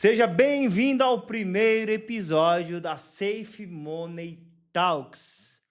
Seja bem-vindo ao primeiro episódio da Safe Money Talks.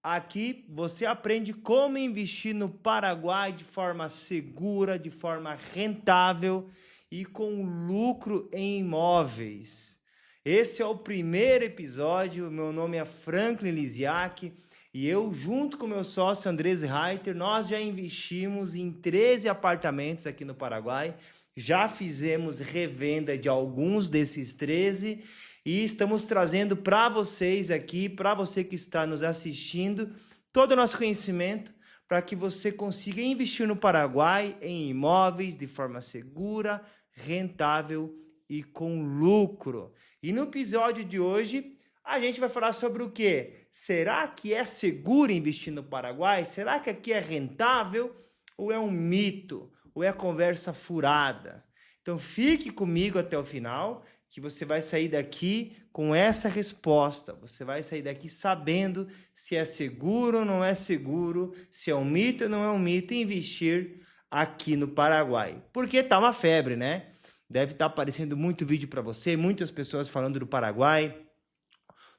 Aqui você aprende como investir no Paraguai de forma segura, de forma rentável e com lucro em imóveis. Esse é o primeiro episódio, meu nome é Franklin Lisiak e eu, junto com meu sócio Andrés Reiter, nós já investimos em 13 apartamentos aqui no Paraguai. Já fizemos revenda de alguns desses 13 e estamos trazendo para vocês aqui, para você que está nos assistindo, todo o nosso conhecimento para que você consiga investir no Paraguai em imóveis de forma segura, rentável e com lucro. E no episódio de hoje, a gente vai falar sobre o quê? Será que é seguro investir no Paraguai? Será que aqui é rentável ou é um mito? Ou é conversa furada? Então fique comigo até o final, que você vai sair daqui com essa resposta. Você vai sair daqui sabendo se é seguro ou não é seguro, se é um mito ou não é um mito investir aqui no Paraguai. Porque tá uma febre, né? Deve estar aparecendo muito vídeo para você, muitas pessoas falando do Paraguai.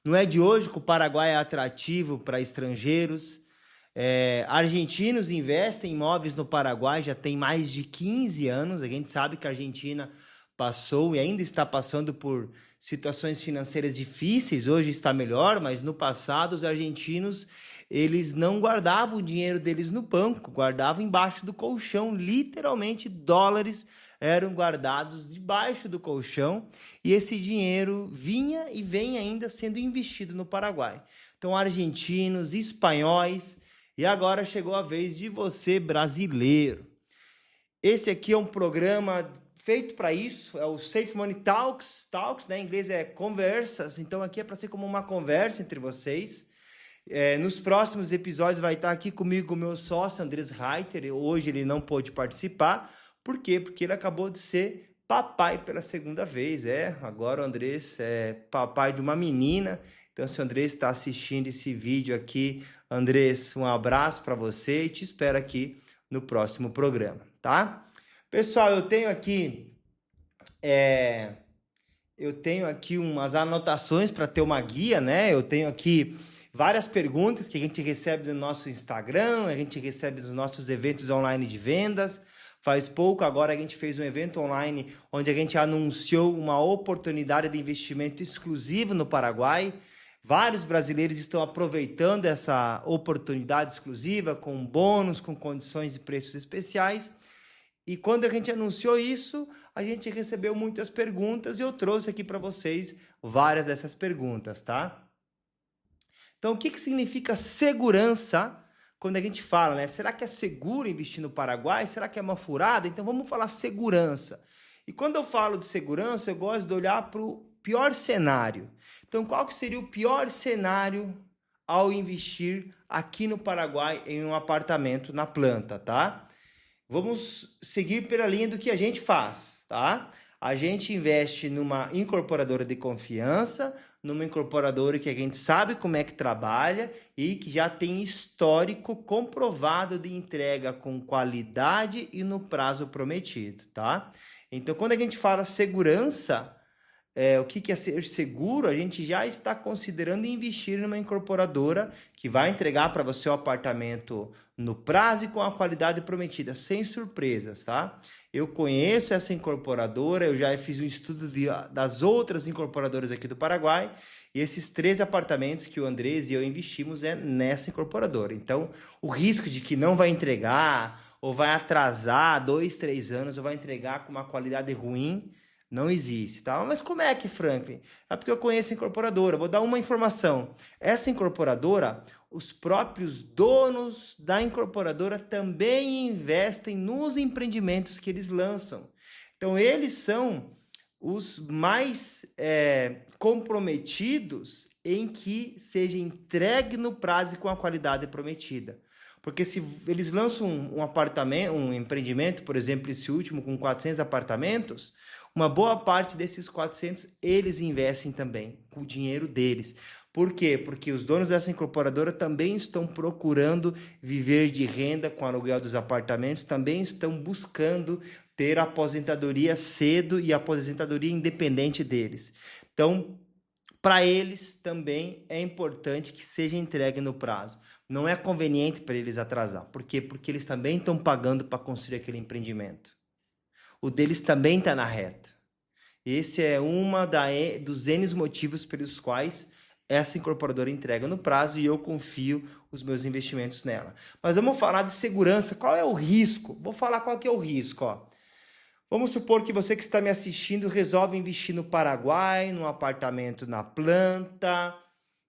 Não é de hoje que o Paraguai é atrativo para estrangeiros. Argentinos investem em imóveis no Paraguai já tem mais de 15 anos. A gente sabe que a Argentina passou e ainda está passando por situações financeiras difíceis. Hoje está melhor, mas no passado os argentinos eles não guardavam o dinheiro deles no banco, guardavam embaixo do colchão. Literalmente, dólares eram guardados debaixo do colchão e esse dinheiro vinha e vem ainda sendo investido no Paraguai. Então, argentinos, espanhóis. E agora chegou a vez de você, brasileiro. Esse aqui é um programa feito para isso, é o Safe Money Talks, né? Em inglês é conversas, então aqui é para ser como uma conversa entre vocês. Nos próximos episódios vai estar aqui comigo o meu sócio, Andrés Reiter. Hoje ele não pôde participar. Por quê? Porque ele acabou de ser papai pela segunda vez. Agora o Andrés é papai de uma menina. Então, se o Andrés está assistindo esse vídeo aqui, Andrés, um abraço para você e te espero aqui no próximo programa, tá? Pessoal, eu tenho aqui umas anotações para ter uma guia, né? Eu tenho aqui várias perguntas que a gente recebe no nosso Instagram, a gente recebe nos nossos eventos online de vendas. Faz pouco, agora a gente fez um evento online onde a gente anunciou uma oportunidade de investimento exclusivo no Paraguai. Vários brasileiros estão aproveitando essa oportunidade exclusiva com bônus, com condições de preços especiais. E quando a gente anunciou isso, a gente recebeu muitas perguntas e eu trouxe aqui para vocês várias dessas perguntas, tá? Então, o que significa segurança quando a gente fala, né? Será que é seguro investir no Paraguai? Será que é uma furada? Então, vamos falar segurança. E quando eu falo de segurança, eu gosto de olhar para o pior cenário. Então, qual que seria o pior cenário ao investir aqui no Paraguai em um apartamento na planta, tá? Vamos seguir pela linha do que a gente faz, tá? A gente investe numa incorporadora de confiança, numa incorporadora que a gente sabe como é que trabalha e que já tem histórico comprovado de entrega com qualidade e no prazo prometido, tá? Então, quando a gente fala segurança, o que é ser seguro, a gente já está considerando investir numa incorporadora que vai entregar para você o apartamento no prazo e com a qualidade prometida, sem surpresas, tá? Eu conheço essa incorporadora, eu já fiz um estudo das outras incorporadoras aqui do Paraguai e esses 13 apartamentos que o Andrés e eu investimos é nessa incorporadora. Então, o risco de que não vai entregar ou vai atrasar 2, 3 anos ou vai entregar com uma qualidade ruim, não existe, tá? Mas como é que, Franklin? É porque eu conheço a incorporadora. Vou dar uma informação. Essa incorporadora, os próprios donos da incorporadora também investem nos empreendimentos que eles lançam. Então, eles são os mais comprometidos em que seja entregue no prazo e com a qualidade prometida. Porque se eles lançam um apartamento, um empreendimento, por exemplo, esse último com 400 apartamentos, uma boa parte desses 400 eles investem também com o dinheiro deles. Por quê? Porque os donos dessa incorporadora também estão procurando viver de renda com o aluguel dos apartamentos, também estão buscando ter aposentadoria cedo e aposentadoria independente deles. Então, para eles também é importante que seja entregue no prazo. Não é conveniente para eles atrasar. Por quê? Porque eles também estão pagando para construir aquele empreendimento. O deles também está na reta. Esse é dos N motivos pelos quais essa incorporadora entrega no prazo e eu confio os meus investimentos nela. Mas vamos falar de segurança. Qual é o risco? Vou falar qual que é o risco, ó. Vamos supor que você que está me assistindo resolve investir no Paraguai, num apartamento na planta,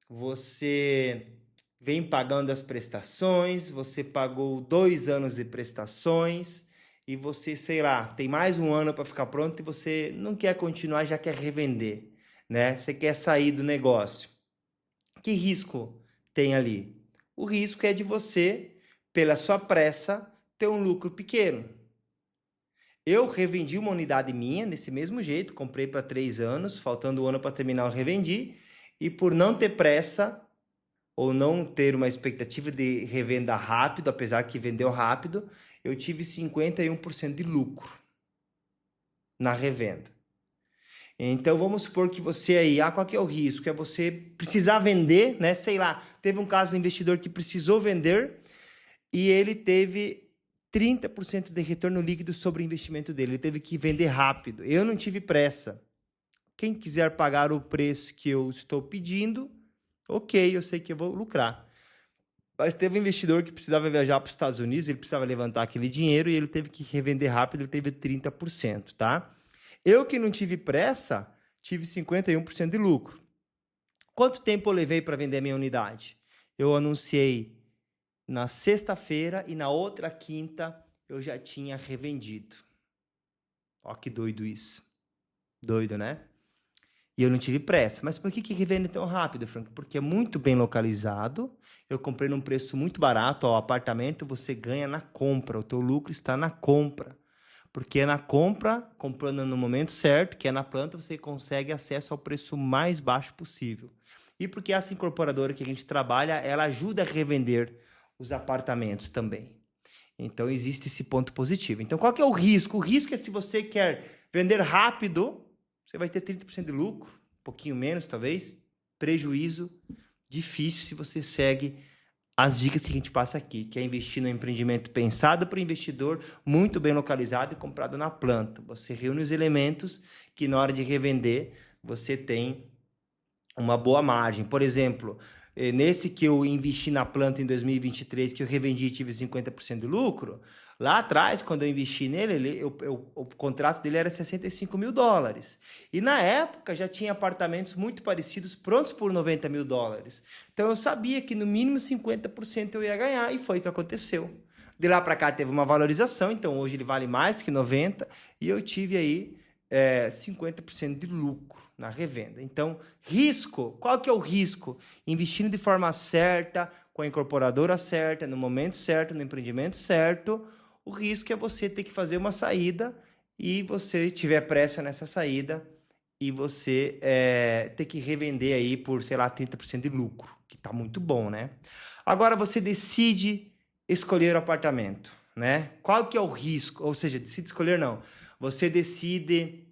você vem pagando as prestações, você pagou 2 anos de prestações e você, sei lá, tem mais um ano para ficar pronto e você não quer continuar, já quer revender, né? Você quer sair do negócio. Que risco tem ali? O risco é de você, pela sua pressa, ter um lucro pequeno. Eu revendi uma unidade minha desse mesmo jeito, comprei para 3 anos, faltando um ano para terminar eu revendi, e por não ter pressa, ou não ter uma expectativa de revenda rápido, apesar que vendeu rápido, eu tive 51% de lucro na revenda. Então vamos supor que você aí, qual que é o risco? É você precisar vender, né? Sei lá, teve um caso do investidor que precisou vender e ele teve 30% de retorno líquido sobre o investimento dele. Ele teve que vender rápido. Eu não tive pressa. Quem quiser pagar o preço que eu estou pedindo, ok, eu sei que eu vou lucrar. Mas teve um investidor que precisava viajar para os Estados Unidos, ele precisava levantar aquele dinheiro e ele teve que revender rápido, ele teve 30%, tá? Eu que não tive pressa, tive 51% de lucro. Quanto tempo eu levei para vender a minha unidade? Eu anunciei na sexta-feira e na outra quinta eu já tinha revendido. Ó que doido isso. Doido, né? E eu não tive pressa. Mas por que revende tão rápido, Franco? Porque é muito bem localizado. Eu comprei num preço muito barato. Ó, o apartamento você ganha na compra. O teu lucro está na compra. Porque é na compra, comprando no momento certo, que é na planta, você consegue acesso ao preço mais baixo possível. E porque essa incorporadora que a gente trabalha, ela ajuda a revender os apartamentos também. Então, existe esse ponto positivo. Então, qual que é o risco? O risco é se você quer vender rápido, você vai ter 30% de lucro, um pouquinho menos talvez, prejuízo difícil se você segue as dicas que a gente passa aqui, que é investir no empreendimento pensado para o investidor, muito bem localizado e comprado na planta. Você reúne os elementos que na hora de revender, você tem uma boa margem. Por exemplo, nesse que eu investi na planta em 2023, que eu revendi e tive 50% de lucro, lá atrás, quando eu investi nele, o contrato dele era $65 mil. E na época já tinha apartamentos muito parecidos, prontos por $90 mil. Então eu sabia que no mínimo 50% eu ia ganhar e foi o que aconteceu. De lá para cá teve uma valorização, então hoje ele vale mais que 90% e eu tive aí 50% de lucro na revenda. Então, risco, qual que é o risco? Investindo de forma certa, com a incorporadora certa, no momento certo, no empreendimento certo, o risco é você ter que fazer uma saída e você tiver pressa nessa saída e você ter que revender aí por, sei lá, 30% de lucro, que tá muito bom, né? Agora você decide escolher o apartamento, né? Qual que é o risco? Ou seja, decide escolher não. Você decide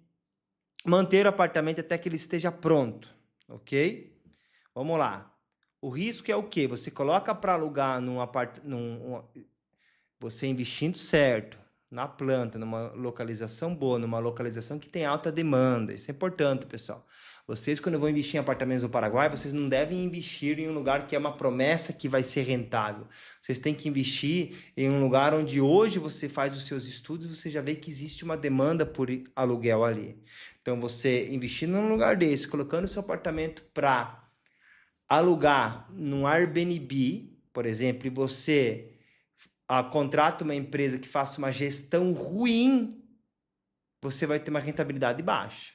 manter o apartamento até que ele esteja pronto, ok? Vamos lá. O risco é o quê? Você coloca para alugar você investindo certo, na planta, numa localização boa, numa localização que tem alta demanda. Isso é importante, pessoal. Vocês, quando vão investir em apartamentos no Paraguai, vocês não devem investir em um lugar que é uma promessa que vai ser rentável. Vocês têm que investir em um lugar onde hoje você faz os seus estudos e você já vê que existe uma demanda por aluguel ali. Então, você investindo num lugar desse, colocando seu apartamento para alugar num Airbnb, por exemplo, e você contrata uma empresa que faça uma gestão ruim, você vai ter uma rentabilidade baixa.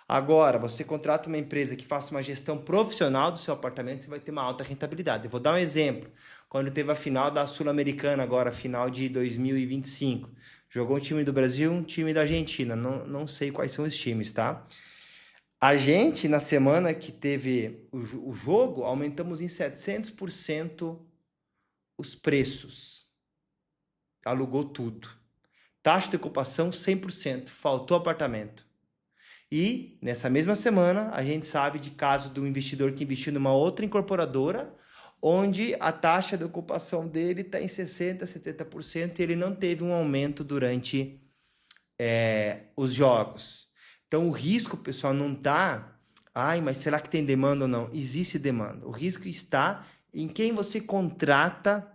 Agora, você contrata uma empresa que faça uma gestão profissional do seu apartamento, você vai ter uma alta rentabilidade. Eu vou dar um exemplo. Quando teve a final da Sul-Americana, agora, final de 2025, jogou um time do Brasil, um time da Argentina. Não sei quais são os times, tá? A gente, na semana que teve o jogo, aumentamos em 700% os preços. Alugou tudo. Taxa de ocupação 100%, faltou apartamento. E nessa mesma semana a gente sabe de caso do investidor que investiu numa outra incorporadora, onde a taxa de ocupação dele está em 60%, 70% e ele não teve um aumento durante os jogos. Então o risco, pessoal, não está, mas será que tem demanda ou não? Existe demanda. O risco está em quem você contrata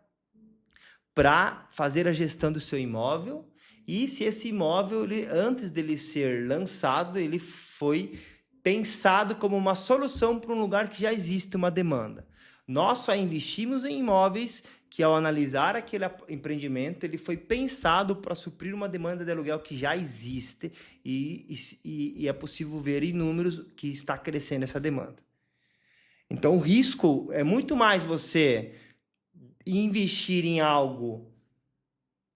para fazer a gestão do seu imóvel e se esse imóvel, antes dele ser lançado, ele foi pensado como uma solução para um lugar que já existe uma demanda. Nós só investimos em imóveis que, ao analisar aquele empreendimento, ele foi pensado para suprir uma demanda de aluguel que já existe e é possível ver em números que está crescendo essa demanda. Então, o risco é muito mais você investir em algo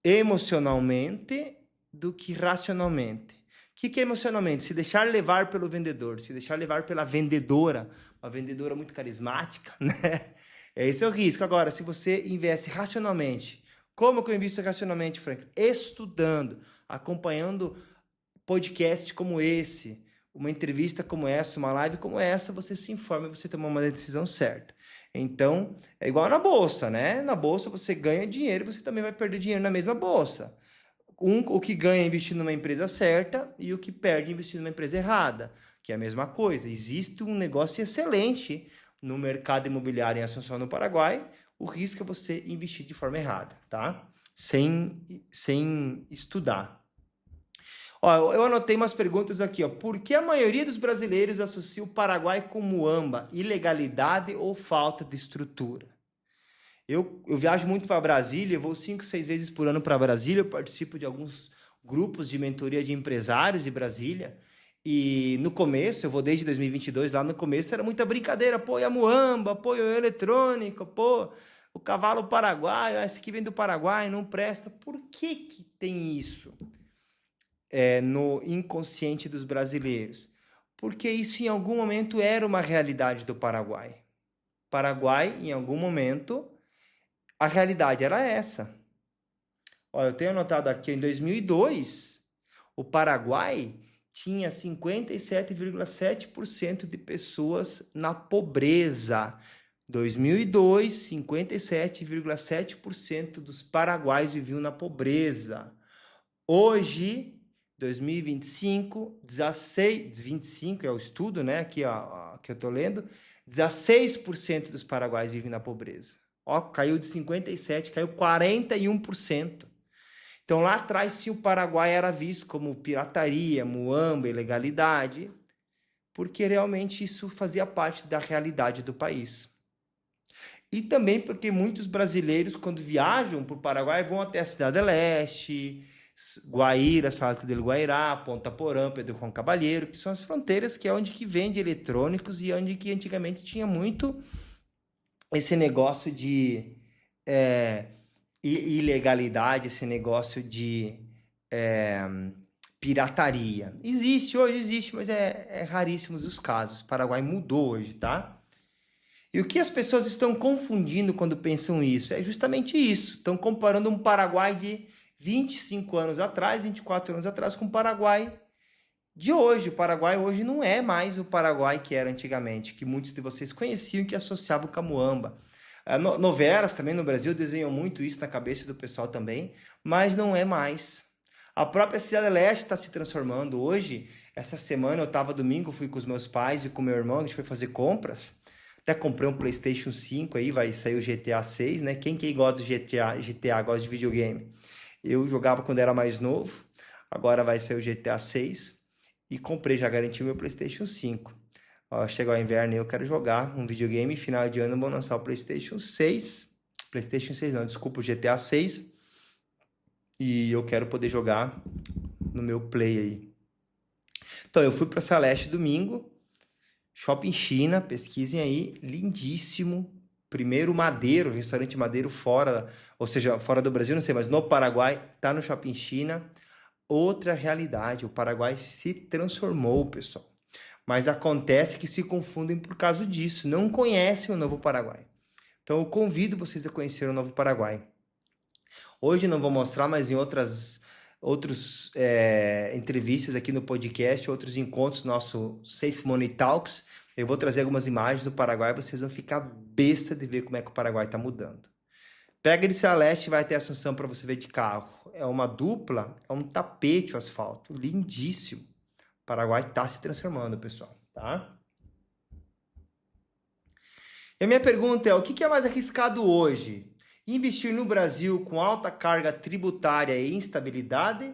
emocionalmente do que racionalmente. O que é emocionalmente? Se deixar levar pelo vendedor, se deixar levar pela vendedora, uma vendedora muito carismática, né? Esse é o risco. Agora, se você investe racionalmente, como que eu invisto racionalmente, Frank? Estudando, acompanhando podcasts como esse, uma entrevista como essa, uma live como essa, você se informa e você toma uma decisão certa. Então, é igual na bolsa, né? Na bolsa você ganha dinheiro e você também vai perder dinheiro na mesma bolsa. O que ganha investindo numa empresa certa e o que perde investindo numa empresa errada, que é a mesma coisa. Existe um negócio excelente no mercado imobiliário em Assunção, no Paraguai. O risco é você investir de forma errada, tá? Sem estudar. Eu anotei umas perguntas aqui. Por que a maioria dos brasileiros associa o Paraguai com muamba? Ilegalidade ou falta de estrutura? Eu viajo muito para Brasília, eu vou 5, 6 vezes por ano para Brasília, eu participo de alguns grupos de mentoria de empresários de Brasília, e no começo, eu vou desde 2022, lá no começo era muita brincadeira, e a muamba, e o eletrônico, o cavalo paraguaio, esse aqui vem do Paraguai, não presta. Por que tem isso no inconsciente dos brasileiros? Porque isso em algum momento era uma realidade do Paraguai. Paraguai, em algum momento, a realidade era essa. Eu tenho anotado aqui, em 2002, o Paraguai tinha 57,7% de pessoas na pobreza. 2002, 57,7% dos paraguaios viviam na pobreza. Hoje, 2025, 25 é o estudo, né, aqui que eu estou lendo, 16% dos paraguaios vivem na pobreza. Caiu de 57%, caiu 41%. Então, lá atrás, sim, o Paraguai era visto como pirataria, muamba, ilegalidade, porque realmente isso fazia parte da realidade do país. E também porque muitos brasileiros, quando viajam para o Paraguai, vão até a Cidade do Leste, Guaíra, Salto del Guairá, Ponta Porã, Pedro Juan Caballero, que são as fronteiras, que é onde que vende eletrônicos e onde que antigamente tinha muito esse negócio de ilegalidade, esse negócio de pirataria. Hoje existe, mas é raríssimos os casos. O Paraguai mudou hoje, tá? E o que as pessoas estão confundindo quando pensam isso? É justamente isso. Estão comparando um Paraguai de 25 anos atrás, 24 anos atrás, com o Paraguai de hoje. O Paraguai hoje não é mais o Paraguai que era antigamente, que muitos de vocês conheciam e que associavam com a muamba. Novelas também no Brasil desenham muito isso na cabeça do pessoal também, mas não é mais. A própria Cidade do Leste está se transformando. Hoje, essa semana, eu estava domingo, fui com os meus pais e com meu irmão, a gente foi fazer compras. Até comprei um PlayStation 5 aí, vai sair o GTA 6, né? Quem gosta de GTA gosta de videogame. Eu jogava quando era mais novo, agora vai sair o GTA 6 e comprei, já garanti o meu PlayStation 5. Chegou o inverno e eu quero jogar um videogame. Final de ano vão lançar o PlayStation 6. PlayStation 6 não, desculpa, o GTA 6. E eu quero poder jogar no meu Play aí. Então, eu fui para Celeste domingo. Shopping China, pesquisem aí. Lindíssimo. Primeiro Madeiro, restaurante Madeiro fora, ou seja, fora do Brasil, não sei, mas no Paraguai, tá no Shopping China. Outra realidade, o Paraguai se transformou, pessoal. Mas acontece que se confundem por causa disso, não conhecem o Novo Paraguai. Então eu convido vocês a conhecer o Novo Paraguai. Hoje não vou mostrar, mas em outras outros entrevistas aqui no podcast, outros encontros, nosso Safe Money Talks. Eu vou trazer algumas imagens do Paraguai, vocês vão ficar besta de ver como é que o Paraguai está mudando. Pega de Celeste e vai até Assunção para você ver de carro. É uma dupla, é um tapete o asfalto, lindíssimo. O Paraguai está se transformando, pessoal, tá? E a minha pergunta é, o que é mais arriscado hoje? Investir no Brasil com alta carga tributária e instabilidade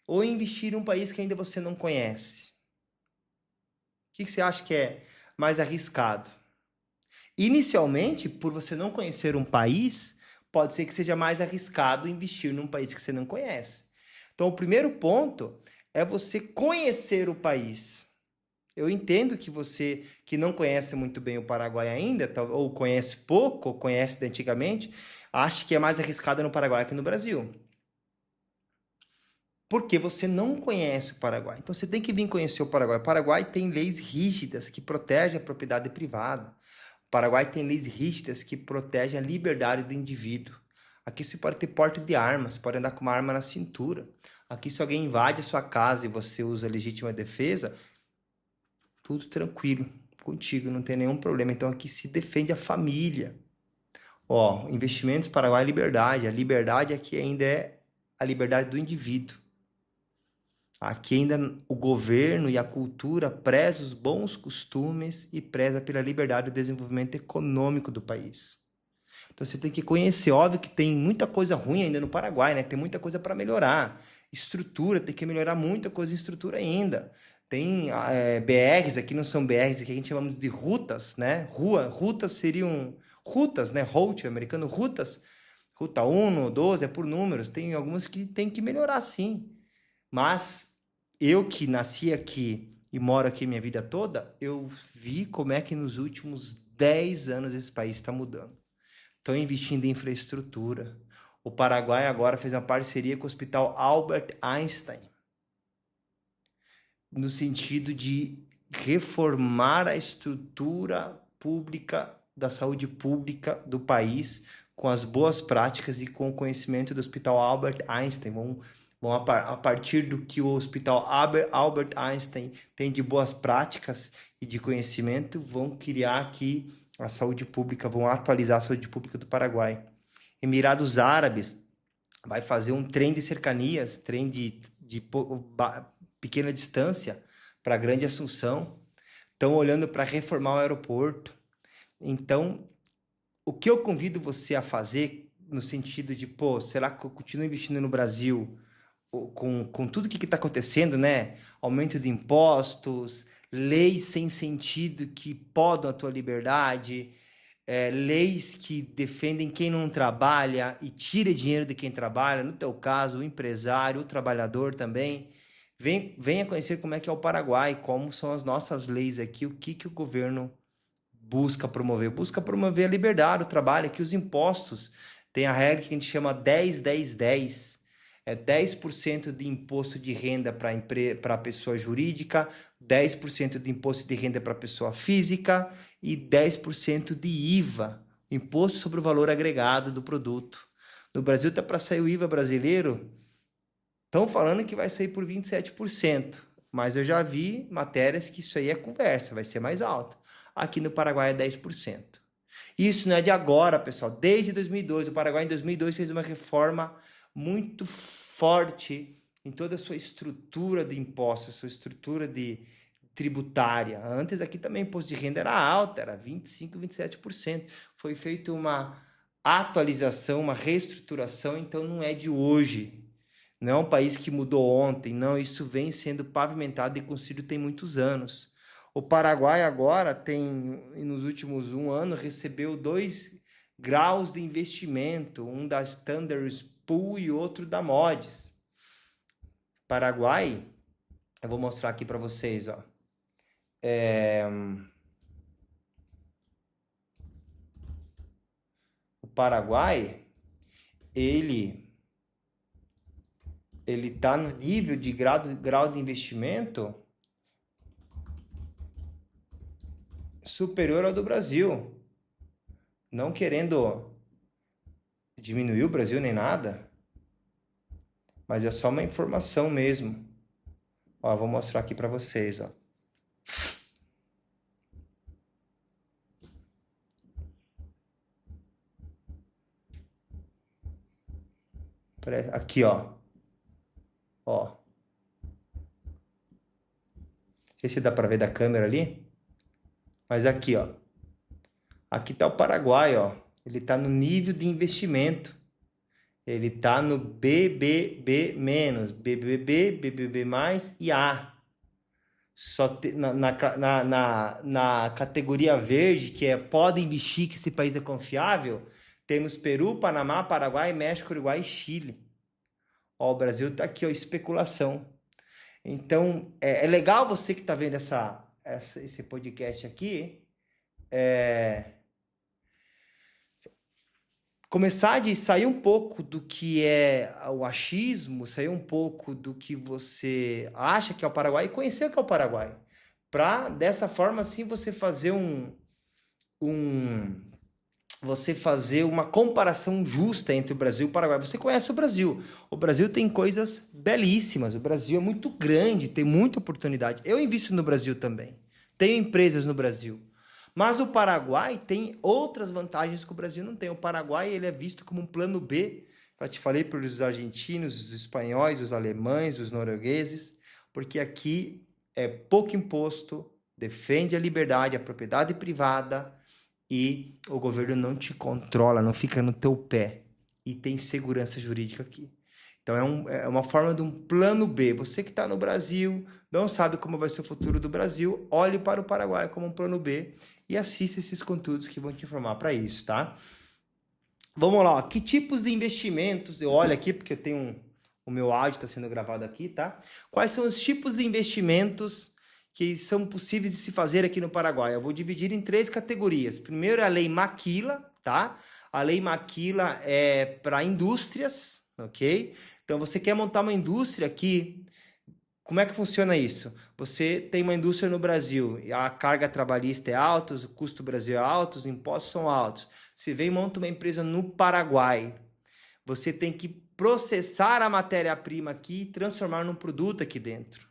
ou investir em um país que ainda você não conhece? O que você acha que é mais arriscado? Inicialmente, por você não conhecer um país, pode ser que seja mais arriscado investir num país que você não conhece. Então, o primeiro ponto é você conhecer o país. Eu entendo que você que não conhece muito bem o Paraguai ainda, ou conhece pouco, ou conhece de antigamente, acha que é mais arriscado no Paraguai que no Brasil. Porque você não conhece o Paraguai. Então você tem que vir conhecer o Paraguai. O Paraguai tem leis rígidas que protegem a propriedade privada. O Paraguai tem leis rígidas que protegem a liberdade do indivíduo. Aqui você pode ter porte de armas, pode andar com uma arma na cintura. Aqui, se alguém invade a sua casa e você usa legítima defesa, tudo tranquilo contigo, não tem nenhum problema. Então aqui se defende a família. Ó, investimentos Paraguai é liberdade. A liberdade aqui ainda é a liberdade do indivíduo. Aqui ainda o governo e a cultura prezam os bons costumes e preza pela liberdade e desenvolvimento econômico do país. Então você tem que conhecer, óbvio que tem muita coisa ruim ainda no Paraguai, né? Tem muita coisa para melhorar. Estrutura, tem que melhorar muita coisa em estrutura ainda. Tem BRs, aqui não são BRs, aqui a gente chamamos de rutas, né? Rutas seriam rutas, né? Route americano, rutas. Ruta 1, 12, é por números. Tem algumas que tem que melhorar sim. Mas eu que nasci aqui e moro aqui minha vida toda, eu vi como é que nos últimos 10 anos esse país está mudando. Estão investindo em infraestrutura. O Paraguai agora fez uma parceria com o Hospital Albert Einstein, no sentido de reformar a estrutura pública da saúde pública do país com as boas práticas e com o conhecimento do Hospital Albert Einstein. Vão a partir do que o Hospital Albert Einstein tem de boas práticas e de conhecimento, vão criar aqui a saúde pública, vão atualizar a saúde pública do Paraguai. Emirados Árabes vai fazer um trem de cercanias, trem de pequena distância para a Grande Assunção. Estão olhando para reformar o aeroporto. Então, o que eu convido você a fazer no sentido de, será que eu continuo investindo no Brasil com tudo que está acontecendo, né? Aumento de impostos, leis sem sentido que podam a tua liberdade, leis que defendem quem não trabalha e tira dinheiro de quem trabalha, no teu caso, o empresário, o trabalhador também. Venha conhecer como é que é o Paraguai, como são as nossas leis aqui, o que o governo busca promover. Busca promover a liberdade, o trabalho, aqui os impostos. Tem a regra que a gente chama 10-10-10. É 10% de imposto de renda para a pessoa jurídica, 10% de imposto de renda para a pessoa física e 10% de IVA, imposto sobre o valor agregado do produto. No Brasil está para sair o IVA brasileiro, estão falando que vai sair por 27%, mas eu já vi matérias que isso aí é conversa, vai ser mais alto. Aqui no Paraguai é 10%. Isso não é de agora, pessoal. Desde 2002, o Paraguai em 2002 fez uma reforma muito forte em toda a sua estrutura de impostos, sua estrutura de tributária. Antes aqui também o imposto de renda era alto, era 25%, 27%. Foi feita uma atualização, uma reestruturação, então não é de hoje. Não é um país que mudou ontem, não, isso vem sendo pavimentado e construído tem muitos anos. O Paraguai agora tem, nos últimos 1 ano, recebeu 2 graus de investimento, um da Standard Pool e outro da Mods. Paraguai, eu vou mostrar aqui para vocês, ó. O Paraguai, ele tá no nível de grau de investimento superior ao do Brasil. Não querendo diminuir o Brasil nem nada, mas é só uma informação mesmo. Ó, vou mostrar aqui para vocês, ó. Aqui, ó. Ó. Não sei se dá para ver da câmera ali. Mas aqui, ó. Aqui tá o Paraguai, ó. Ele tá no nível de investimento. Ele tá no BBB-, BBB, BBB+, e A. Só na categoria verde, que é pode investir, que esse país é confiável, temos Peru, Panamá, Paraguai, México, Uruguai e Chile. Ó, o Brasil tá aqui, ó, especulação. Então, é legal você que tá vendo esse podcast aqui, começar a sair um pouco do que é o achismo, sair um pouco do que você acha que é o Paraguai e conhecer o que é o Paraguai. Para, dessa forma, assim, você fazer você fazer uma comparação justa entre o Brasil e o Paraguai. Você conhece o Brasil. O Brasil tem coisas belíssimas. O Brasil é muito grande, tem muita oportunidade. Eu invisto no Brasil também. Tenho empresas no Brasil. Mas o Paraguai tem outras vantagens que o Brasil não tem. O Paraguai ele é visto como um plano B. Já te falei pelos argentinos, os espanhóis, os alemães, os noruegueses, porque aqui é pouco imposto, defende a liberdade, a propriedade privada e o governo não te controla, não fica no teu pé e tem segurança jurídica aqui. Então é uma forma de um plano B. Você que está no Brasil, não sabe como vai ser o futuro do Brasil, olhe para o Paraguai como um plano B e assista esses conteúdos que vão te informar para isso, tá? Vamos lá, ó. Que tipos de investimentos, eu olho aqui porque eu tenho o meu áudio está sendo gravado aqui, tá? Quais são os tipos de investimentos que são possíveis de se fazer aqui no Paraguai? Eu vou dividir em 3 categorias. Primeiro é a Lei Maquila, tá? A Lei Maquila é para indústrias, ok? Então, você quer montar uma indústria aqui, como é que funciona isso? Você tem uma indústria no Brasil, a carga trabalhista é alta, o custo do Brasil é alto, os impostos são altos. Você vem e monta uma empresa no Paraguai. Você tem que processar a matéria-prima aqui e transformar num produto aqui dentro.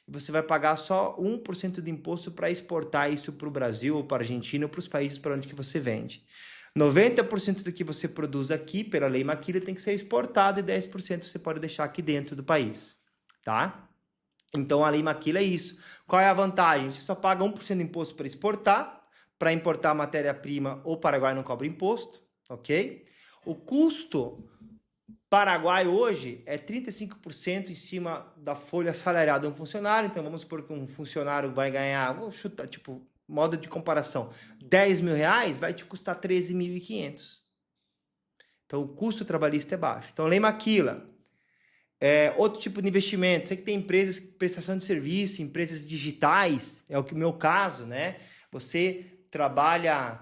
E você vai pagar só 1% de imposto para exportar isso para o Brasil, ou para a Argentina, ou para os países para onde que você vende. 90% do que você produz aqui, pela Lei Maquila, tem que ser exportado e 10% você pode deixar aqui dentro do país, tá? Então, a Lei Maquila é isso. Qual é a vantagem? Você só paga 1% de imposto para exportar, para importar a matéria-prima, o Paraguai não cobra imposto, ok? O custo Paraguai hoje é 35% em cima da folha salarial de um funcionário. Então, vamos supor que um funcionário vai ganhar, vou chutar, tipo, modo de comparação, 10 mil reais vai te custar 13.500. Então, o custo trabalhista é baixo. Então, Lei Maquila. Outro tipo de investimento, sei que tem empresas, prestação de serviço, empresas digitais, é o que o meu caso, né? Você trabalha,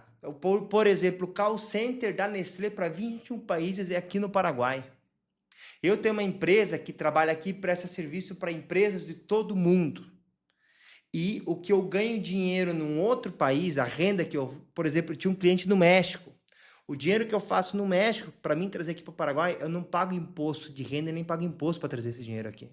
por exemplo, o call center da Nestlé para 21 países é aqui no Paraguai. Eu tenho uma empresa que trabalha aqui e presta serviço para empresas de todo mundo. E o que eu ganho dinheiro num outro país, a renda que eu, por exemplo, eu tinha um cliente no México. O dinheiro que eu faço no México, para mim trazer aqui para o Paraguai, eu não pago imposto de renda, nem pago imposto para trazer esse dinheiro aqui.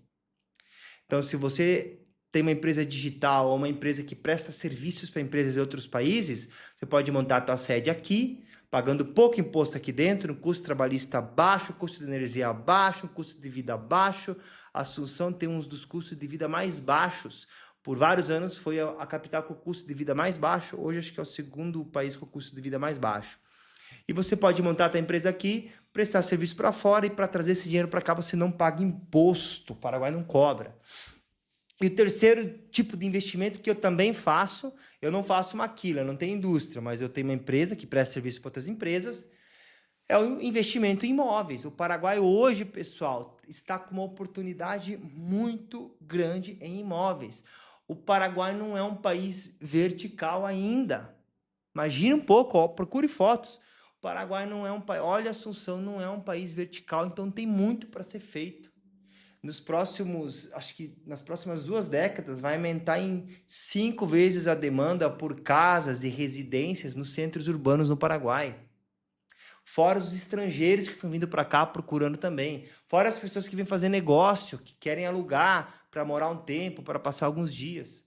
Então, se você tem uma empresa digital ou uma empresa que presta serviços para empresas de outros países, você pode montar a tua sede aqui, pagando pouco imposto aqui dentro, um custo trabalhista baixo, custo de energia baixo, um custo de vida baixo. A Assunção tem um dos custos de vida mais baixos. Por vários anos foi a capital com o custo de vida mais baixo. Hoje acho que é o segundo país com o custo de vida mais baixo. E você pode montar a tua empresa aqui, prestar serviço para fora e para trazer esse dinheiro para cá você não paga imposto. O Paraguai não cobra. E o terceiro tipo de investimento que eu também faço, eu não faço maquila, eu não tenho indústria, mas eu tenho uma empresa que presta serviço para outras empresas, é o investimento em imóveis. O Paraguai hoje, pessoal, está com uma oportunidade muito grande em imóveis. O Paraguai não é um país vertical ainda. Imagina um pouco, ó, procure fotos. O Paraguai não é um país, olha, Assunção não é um país vertical, então tem muito para ser feito. Acho que nas próximas 2 décadas vai aumentar em 5 vezes a demanda por casas e residências nos centros urbanos no Paraguai. fora os estrangeiros que estão vindo para cá procurando também, fora as pessoas que vêm fazer negócio, que querem alugar para morar um tempo, para passar alguns dias.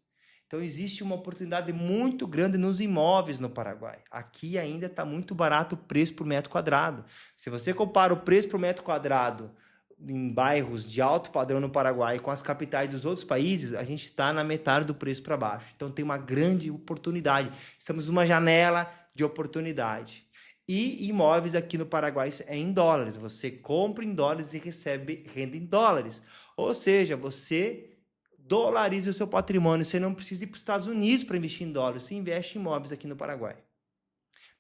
Então, existe uma oportunidade muito grande nos imóveis no Paraguai. Aqui ainda está muito barato o preço por metro quadrado. Se você compara o preço por metro quadrado em bairros de alto padrão no Paraguai com as capitais dos outros países, a gente está na metade do preço para baixo. Então, tem uma grande oportunidade. Estamos numa janela de oportunidade. E imóveis aqui no Paraguai é em dólares. Você compra em dólares e recebe renda em dólares. Ou seja, você dolarize o seu patrimônio. Você não precisa ir para os Estados Unidos para investir em dólares. Você investe em imóveis aqui no Paraguai.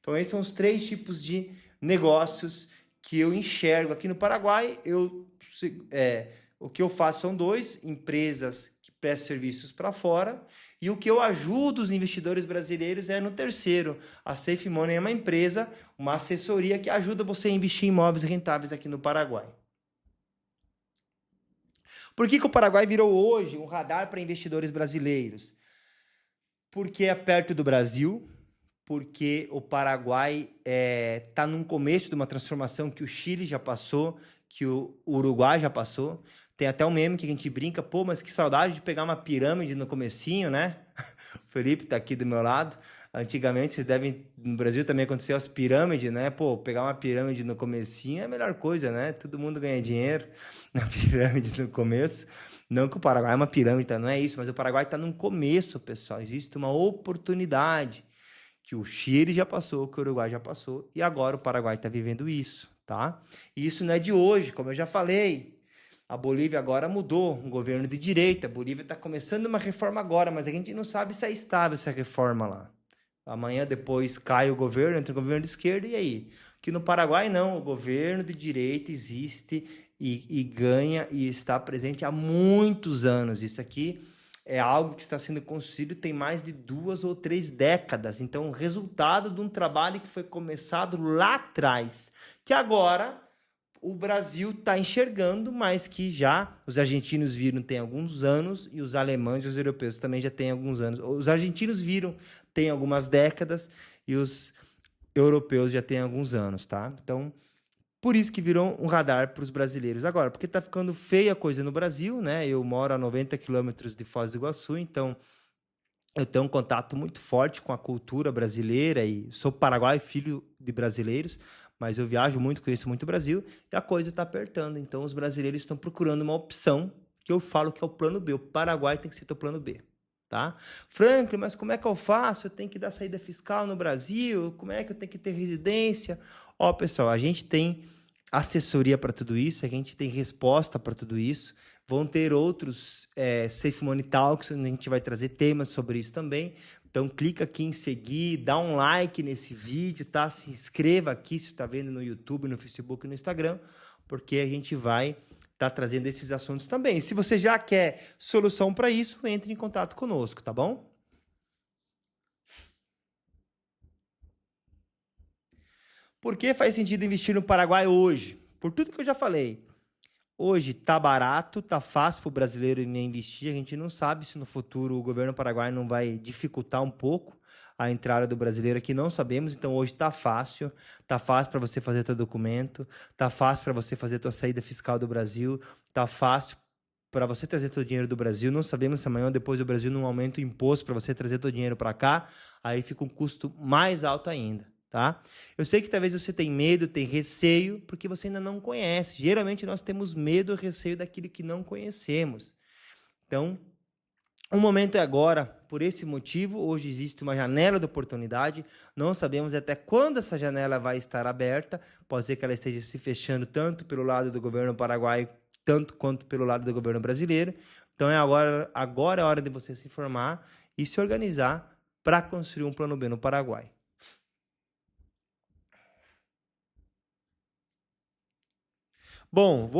Então, esses são os 3 tipos de negócios que eu enxergo aqui no Paraguai. O que eu faço são 2, empresas que prestam serviços para fora. E o que eu ajudo os investidores brasileiros é no terceiro. A Safe Money é uma empresa, uma assessoria que ajuda você a investir em imóveis rentáveis aqui no Paraguai. Por que o Paraguai virou hoje um radar para investidores brasileiros? Porque é perto do Brasil, porque o Paraguai está num começo de uma transformação que o Chile já passou, que o Uruguai já passou. Tem até um meme que a gente brinca, pô, mas que saudade de pegar uma pirâmide no comecinho, né? O Felipe está aqui do meu lado. Antigamente, vocês devem... No Brasil também aconteceu as pirâmides, né? Pô, pegar uma pirâmide no comecinho é a melhor coisa, né? Todo mundo ganha dinheiro na pirâmide no começo. Não que o Paraguai é uma pirâmide, tá? Não é isso. Mas o Paraguai está num começo, pessoal. Existe uma oportunidade que o Chile já passou, que o Uruguai já passou. E agora o Paraguai está vivendo isso, tá? E isso não é de hoje, como eu já falei. A Bolívia agora mudou, um governo de direita. A Bolívia está começando uma reforma agora, mas a gente não sabe se é estável essa reforma lá. Amanhã depois cai o governo, entra o governo de esquerda, e aí? Que no Paraguai não, o governo de direita existe e ganha e está presente há muitos anos. Isso aqui é algo que está sendo construído tem mais de 2 ou 3 décadas. Então, o resultado de um trabalho que foi começado lá atrás, que agora o Brasil está enxergando, mas que já os argentinos viram tem alguns anos e os alemães e os europeus também já têm alguns anos. Os argentinos viram tem algumas décadas e os europeus já têm alguns anos, tá? Então, por isso que virou um radar para os brasileiros agora, porque está ficando feia a coisa no Brasil, né? Eu moro a 90 quilômetros de Foz do Iguaçu, então eu tenho um contato muito forte com a cultura brasileira e sou paraguaio, filho de brasileiros, mas eu viajo muito, conheço muito o Brasil e a coisa está apertando. Então, os brasileiros estão procurando uma opção que eu falo que é o plano B. O Paraguai tem que ser o plano B, tá? Franklin, mas como é que eu faço? Eu tenho que dar saída fiscal no Brasil? Como é que eu tenho que ter residência? Ó, pessoal, a gente tem assessoria para tudo isso, a gente tem resposta para tudo isso. Vão ter outros Safe Money Talks, onde a gente vai trazer temas sobre isso também. Então, clica aqui em seguir, dá um like nesse vídeo, tá? Se inscreva aqui se está vendo no YouTube, no Facebook e no Instagram, porque a gente vai estar trazendo esses assuntos também. Se você já quer solução para isso, entre em contato conosco, tá bom? Por que faz sentido investir no Paraguai hoje? Por tudo que eu já falei. Hoje tá barato, tá fácil para o brasileiro investir. A gente não sabe se no futuro o governo paraguaio não vai dificultar um pouco a entrada do brasileiro aqui, não sabemos. Então hoje tá fácil para você fazer teu documento, tá fácil para você fazer tua saída fiscal do Brasil, tá fácil para você trazer teu dinheiro do Brasil. Não sabemos se amanhã ou depois do Brasil não aumenta o imposto para você trazer teu dinheiro para cá, aí fica um custo mais alto ainda. Tá? Eu sei que talvez você tenha medo, tenha receio, porque você ainda não conhece. Geralmente nós temos medo ou receio daquilo que não conhecemos. Então, o momento é agora. Por esse motivo, hoje existe uma janela de oportunidade. Não sabemos até quando essa janela vai estar aberta. Pode ser que ela esteja se fechando tanto pelo lado do governo paraguaio, tanto quanto pelo lado do governo brasileiro. Então, agora é a hora de você se informar e se organizar para construir um plano B no Paraguai. Bom,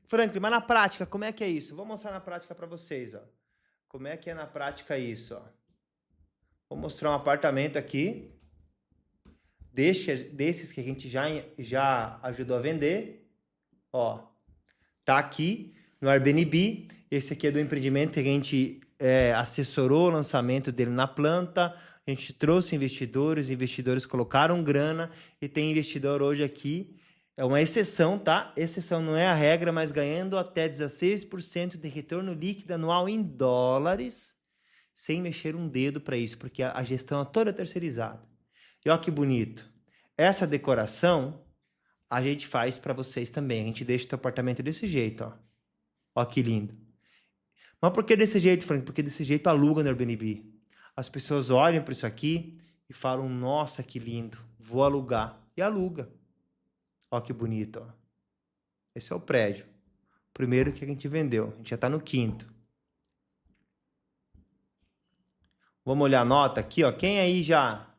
Franklin, mas na prática, como é que é isso? Vou mostrar na prática para vocês, ó. Como é que é na prática isso, ó. Vou mostrar um apartamento aqui, desses que a gente já ajudou a vender, ó. Tá aqui no Airbnb. Esse aqui é do empreendimento que a gente assessorou o lançamento dele na planta, A gente trouxe investidores colocaram grana e tem investidor hoje aqui. É uma exceção, tá? Exceção não é a regra, mas ganhando até 16% de retorno líquido anual em dólares, sem mexer um dedo para isso, porque a gestão é toda terceirizada. E olha que bonito. Essa decoração a gente faz para vocês também. A gente deixa o teu apartamento desse jeito, ó. Ó que lindo. Mas por que desse jeito, Frank? Porque desse jeito aluga no Airbnb. As pessoas olham para isso aqui e falam, nossa, que lindo, vou alugar. E aluga. Ó que bonito, ó. Esse é o prédio. Primeiro que a gente vendeu. A gente já está no 5º. Vamos olhar a nota aqui, ó. Quem aí já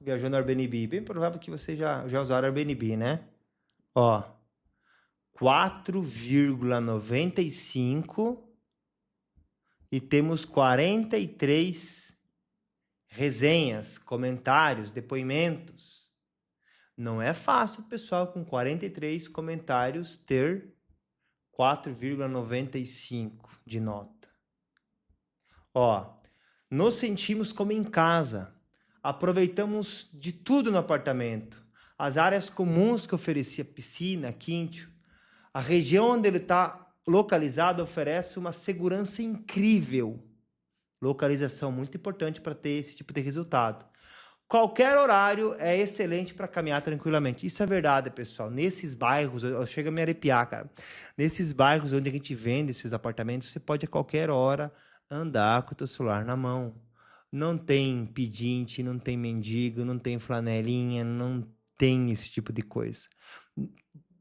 viajou no Airbnb? Bem provável que você já usaram Airbnb, né? Ó, 4,95 e temos 43 resenhas, comentários, depoimentos. Não é fácil, pessoal, com 43 comentários ter 4,95 de nota. Ó, nos sentimos como em casa. Aproveitamos de tudo no apartamento. As áreas comuns que oferecia piscina, quinto. A região onde ele está localizado oferece uma segurança incrível. Localização muito importante para ter esse tipo de resultado. Qualquer horário é excelente para caminhar tranquilamente. Isso é verdade, pessoal. Nesses bairros, eu chego a me arrepiar, cara. Nesses bairros onde a gente vende esses apartamentos, você pode a qualquer hora andar com o teu celular na mão. Não tem pedinte, não tem mendigo, não tem flanelinha, não tem esse tipo de coisa.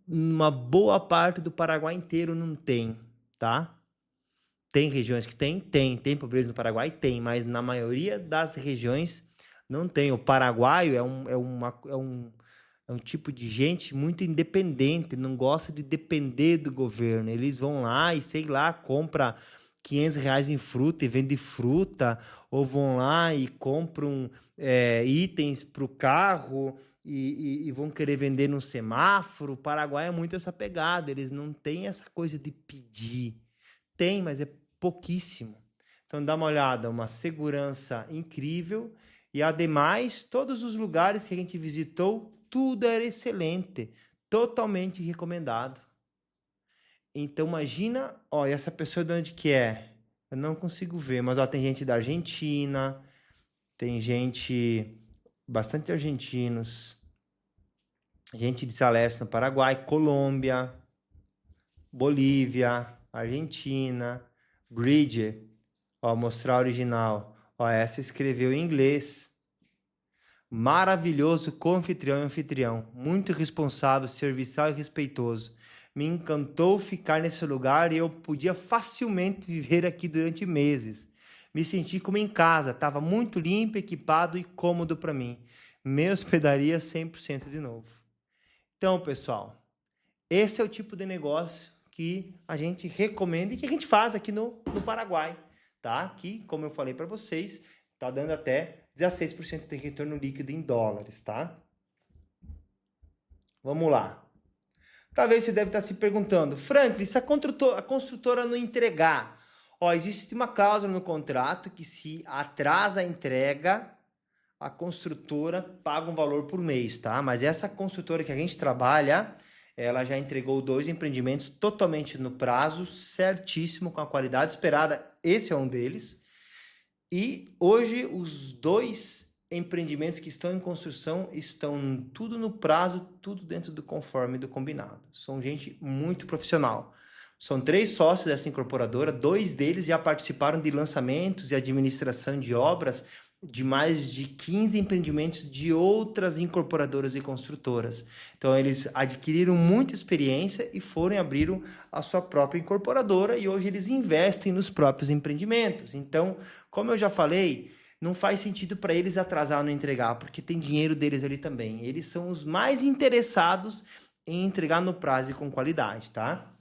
Uma boa parte do Paraguai inteiro não tem, tá? Tem regiões que tem pobreza no Paraguai? Tem, mas na maioria das regiões não tem. O paraguaio é um tipo de gente muito independente, não gosta de depender do governo. Eles vão lá e, sei lá, compra R$500 em fruta e vende fruta, ou vão lá e compram itens para o carro e vão querer vender no semáforo. O Paraguai é muito essa pegada, eles não têm essa coisa de pedir. Tem, mas é pouquíssimo. Então dá uma olhada, uma segurança incrível e, ademais, todos os lugares que a gente visitou, tudo era excelente, totalmente recomendado. Então imagina, ó, essa pessoa de onde que é? Eu não consigo ver, mas ó, tem gente da Argentina, tem gente, bastante argentinos, gente de Salés no Paraguai, Colômbia, Bolívia, Argentina, Bridget, ó, mostrar a original. Ó, essa escreveu em inglês. Maravilhoso co-anfitrião e anfitrião. Muito responsável, serviçal e respeitoso. Me encantou ficar nesse lugar e eu podia facilmente viver aqui durante meses. Me senti como em casa. Estava muito limpo, equipado e cômodo para mim. Me hospedaria 100% de novo. Então, pessoal, esse é o tipo de negócio que a gente recomenda e que a gente faz aqui no Paraguai, tá? Que, como eu falei para vocês, tá dando até 16% de retorno líquido em dólares, tá? Vamos lá. Talvez você deve estar se perguntando, Franklin, se a construtora não entregar, ó, existe uma cláusula no contrato que, se atrasa a entrega, a construtora paga um valor por mês, tá? Mas essa construtora que a gente trabalha, ela já entregou 2 empreendimentos totalmente no prazo, certíssimo, com a qualidade esperada. Esse é um deles. E hoje os 2 empreendimentos que estão em construção estão tudo no prazo, tudo dentro do conforme do combinado. São gente muito profissional. São 3 sócios dessa incorporadora, 2 deles já participaram de lançamentos e administração de obras de mais de 15 empreendimentos de outras incorporadoras e construtoras. Então, eles adquiriram muita experiência e abriram a sua própria incorporadora e hoje eles investem nos próprios empreendimentos. Então, como eu já falei, não faz sentido para eles atrasar ou não entregar, porque tem dinheiro deles ali também. Eles são os mais interessados em entregar no prazo e com qualidade, tá?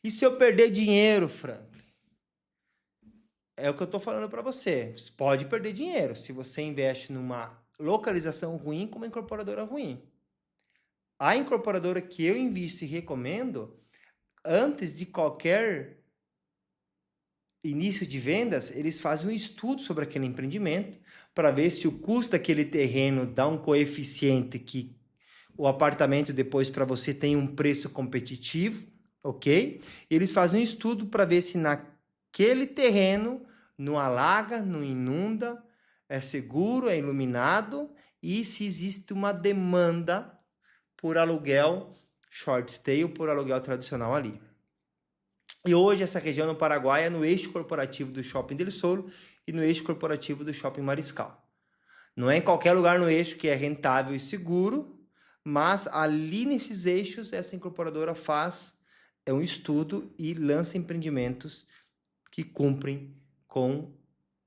E se eu perder dinheiro, Franklin? É o que eu estou falando para você. Você pode perder dinheiro se você investe numa localização ruim com uma incorporadora ruim. A incorporadora que eu invisto e recomendo, antes de qualquer início de vendas, eles fazem um estudo sobre aquele empreendimento para ver se o custo daquele terreno dá um coeficiente que o apartamento depois para você tem um preço competitivo, ok? Eles fazem um estudo para ver se naquele terreno não alaga, não inunda, é seguro, é iluminado e se existe uma demanda por aluguel short stay ou por aluguel tradicional ali. E hoje essa região no Paraguai é no eixo corporativo do Shopping Del Sol e no eixo corporativo do Shopping Mariscal. Não é em qualquer lugar no eixo que é rentável e seguro, mas ali nesses eixos essa incorporadora faz um estudo e lança empreendimentos que cumprem com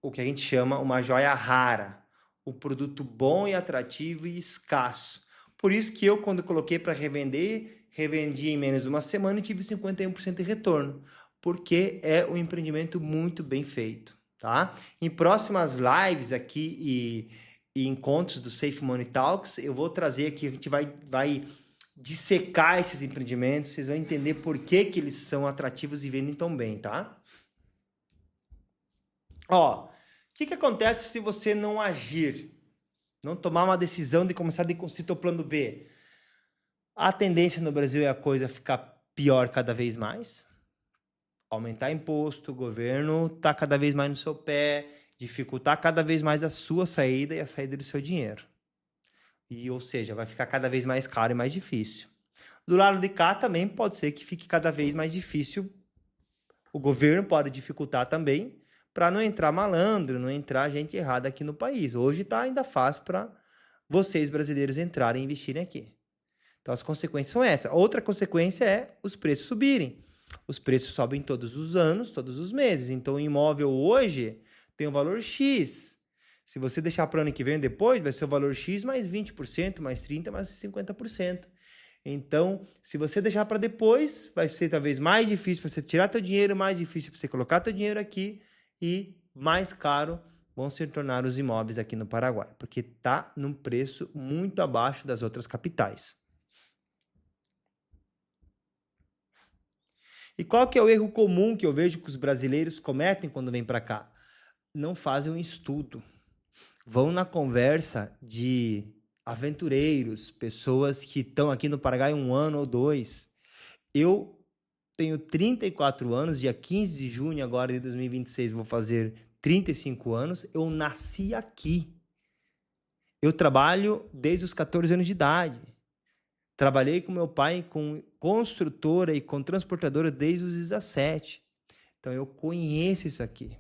o que a gente chama uma joia rara, um produto bom e atrativo e escasso. Por isso que eu, quando coloquei para revender, revendi em menos de uma semana e tive 51% de retorno, porque é um empreendimento muito bem feito, tá? Em próximas lives aqui e encontros do Safe Money Talks, eu vou trazer aqui, a gente vai dissecar esses empreendimentos, vocês vão entender por que eles são atrativos e vendem tão bem, tá? Ó, o que acontece se você não agir, não tomar uma decisão de começar a construir teu plano B? A tendência no Brasil é a coisa ficar pior cada vez mais, aumentar imposto, o governo tá cada vez mais no seu pé, dificultar cada vez mais a sua saída e a saída do seu dinheiro. Ou seja, vai ficar cada vez mais caro e mais difícil. Do lado de cá também pode ser que fique cada vez mais difícil. O governo pode dificultar também para não entrar malandro, não entrar gente errada aqui no país. Hoje está ainda fácil para vocês brasileiros entrarem e investirem aqui. Então as consequências são essas. Outra consequência é os preços subirem. Os preços sobem todos os anos, todos os meses. Então o imóvel hoje tem um valor X. Se você deixar para o ano que vem depois, vai ser o valor X mais 20%, mais 30%, mais 50%. Então, se você deixar para depois, vai ser talvez mais difícil para você tirar teu dinheiro, mais difícil para você colocar teu dinheiro aqui e mais caro vão se tornar os imóveis aqui no Paraguai, porque está num preço muito abaixo das outras capitais. E qual que é o erro comum que eu vejo que os brasileiros cometem quando vêm para cá? Não fazem um estudo. Vão na conversa de aventureiros, pessoas que estão aqui no Paraguai 1 ano ou 2. Eu tenho 34 anos, dia 15 de junho agora de 2026 vou fazer 35 anos. Eu nasci aqui. Eu trabalho desde os 14 anos de idade. Trabalhei com meu pai com construtora e com transportadora desde os 17. Então eu conheço isso aqui.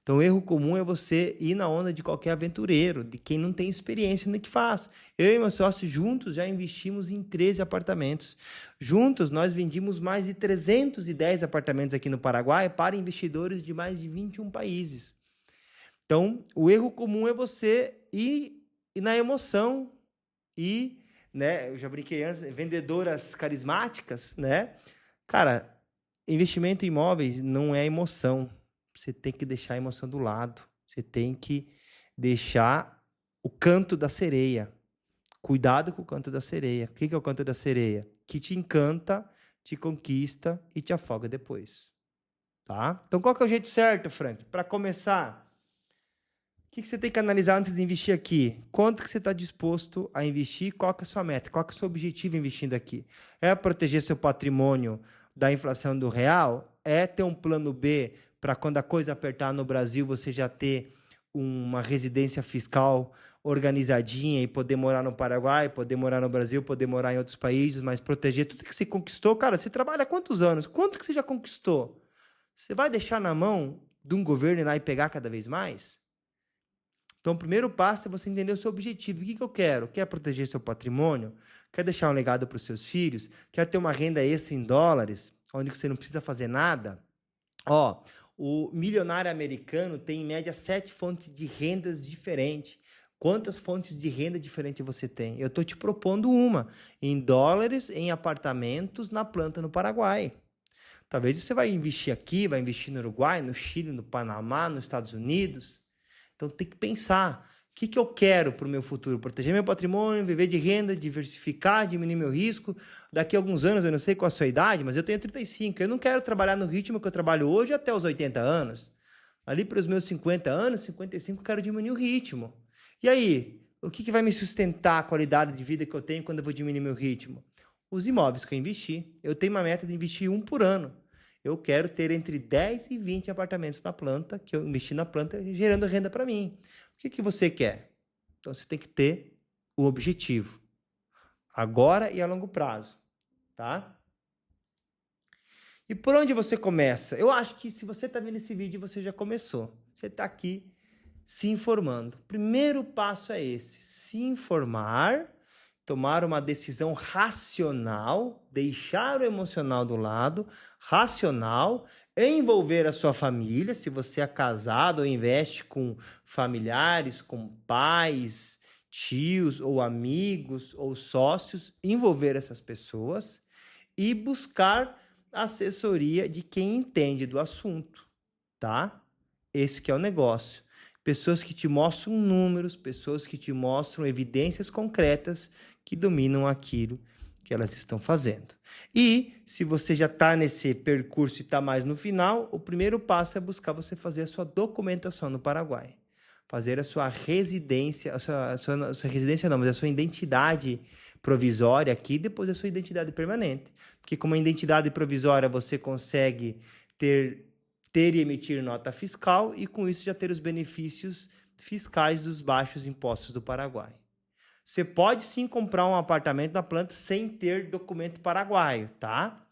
Então, o erro comum é você ir na onda de qualquer aventureiro, de quem não tem experiência no que faz. Eu e meu sócio juntos já investimos em 13 apartamentos. Juntos, nós vendimos mais de 310 apartamentos aqui no Paraguai para investidores de mais de 21 países. Então, o erro comum é você ir na emoção e, né, eu já brinquei antes, vendedoras carismáticas, né? Cara, investimento em imóveis não é emoção. Você tem que deixar a emoção do lado. Você tem que deixar o canto da sereia. Cuidado com o canto da sereia. O que é o canto da sereia? Que te encanta, te conquista e te afoga depois. Tá? Então, qual que é o jeito certo, Frank? Para começar, o que você tem que analisar antes de investir aqui? Quanto que você está disposto a investir? Qual que é a sua meta? Qual que é o seu objetivo investindo aqui? É proteger seu patrimônio da inflação do real? É ter um plano B para quando a coisa apertar no Brasil, você já ter uma residência fiscal organizadinha e poder morar no Paraguai, poder morar no Brasil, poder morar em outros países, mas proteger tudo que você conquistou. Cara, você trabalha há quantos anos? Quanto que você já conquistou? Você vai deixar na mão de um governo ir lá e pegar cada vez mais? Então, o primeiro passo é você entender o seu objetivo. O que eu quero? Quer proteger seu patrimônio? Quer deixar um legado para os seus filhos? Quer ter uma renda extra em dólares, onde você não precisa fazer nada? Ó, o milionário americano tem, em média, 7 fontes de rendas diferentes. Quantas fontes de renda diferentes você tem? Eu estou te propondo uma. Em dólares, em apartamentos, na planta no Paraguai. Talvez você vai investir aqui, vai investir no Uruguai, no Chile, no Panamá, nos Estados Unidos. Então, tem que pensar. O que eu quero para o meu futuro? Proteger meu patrimônio, viver de renda, diversificar, diminuir meu risco. Daqui a alguns anos, eu não sei qual a sua idade, mas eu tenho 35. Eu não quero trabalhar no ritmo que eu trabalho hoje até os 80 anos. Ali para os meus 50 anos, 55, eu quero diminuir o ritmo. E aí, o que vai me sustentar a qualidade de vida que eu tenho quando eu vou diminuir meu ritmo? Os imóveis que eu investi. Eu tenho uma meta de investir um por ano. Eu quero ter entre 10 e 20 apartamentos na planta, que eu investi na planta, gerando renda para mim. O que você quer? Então, você tem que ter o objetivo. Agora e a longo prazo, tá? E por onde você começa? Eu acho que se você está vendo esse vídeo, você já começou. Você está aqui se informando. O primeiro passo é esse: se informar, tomar uma decisão racional, deixar o emocional do lado, racional, envolver a sua família, se você é casado ou investe com familiares, com pais, tios ou amigos ou sócios, envolver essas pessoas e buscar assessoria de quem entende do assunto, tá? Esse que é o negócio. Pessoas que te mostram números, pessoas que te mostram evidências concretas que dominam aquilo que elas estão fazendo. E se você já está nesse percurso e está mais no final, o primeiro passo é buscar você fazer a sua documentação no Paraguai. Fazer a sua residência, a sua residência não, mas a sua identidade provisória aqui, depois a sua identidade permanente. Porque com uma identidade provisória você consegue ter e emitir nota fiscal e com isso já ter os benefícios fiscais dos baixos impostos do Paraguai. Você pode sim comprar um apartamento na planta sem ter documento paraguaio, tá?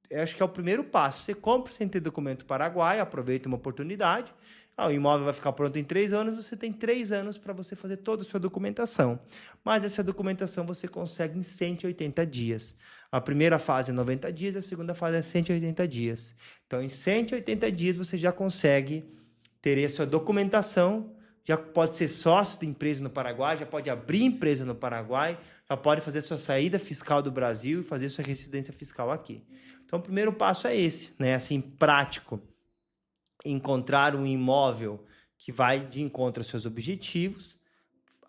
Eu acho que é o primeiro passo. Você compra sem ter documento paraguaio, aproveita uma oportunidade. O imóvel vai ficar pronto em 3 anos, você tem 3 anos para você fazer toda a sua documentação. Mas essa documentação você consegue em 180 dias. A primeira fase é 90 dias, a segunda fase é 180 dias. Então, em 180 dias, você já consegue ter a sua documentação, já pode ser sócio de empresa no Paraguai, já pode abrir empresa no Paraguai, já pode fazer sua saída fiscal do Brasil e fazer sua residência fiscal aqui. Então, o primeiro passo é esse, né? Assim, prático. Encontrar um imóvel que vai de encontro aos seus objetivos,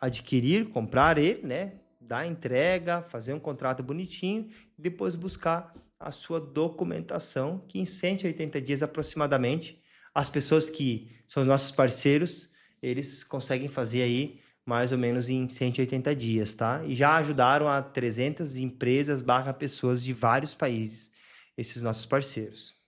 adquirir, comprar ele, né? Dar entrega, fazer um contrato bonitinho e depois buscar a sua documentação, que em 180 dias aproximadamente, as pessoas que são os nossos parceiros, eles conseguem fazer aí mais ou menos em 180 dias, tá? E já ajudaram a 300 empresas / pessoas de vários países, esses nossos parceiros.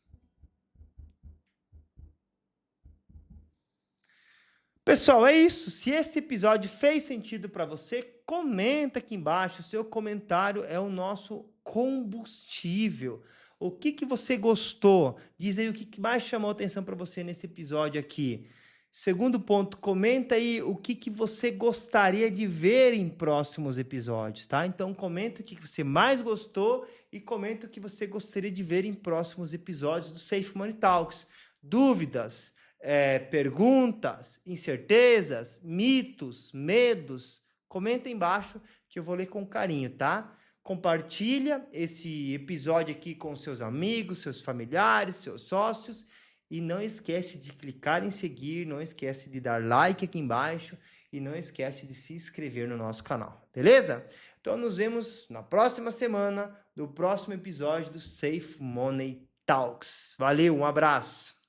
Pessoal, é isso. Se esse episódio fez sentido para você, comenta aqui embaixo. O seu comentário é o nosso combustível. O que você gostou? Diz aí o que mais chamou atenção para você nesse episódio aqui. Segundo ponto, comenta aí o que você gostaria de ver em próximos episódios, tá? Então, comenta o que você mais gostou e comenta o que você gostaria de ver em próximos episódios do Safe Money Talks. Dúvidas, perguntas, incertezas, mitos, medos, comenta aí embaixo que eu vou ler com carinho, tá? Compartilha esse episódio aqui com seus amigos, seus familiares, seus sócios e não esquece de clicar em seguir, não esquece de dar like aqui embaixo e não esquece de se inscrever no nosso canal, beleza? Então nos vemos na próxima semana, no próximo episódio do Safe Money Talks. Valeu, um abraço!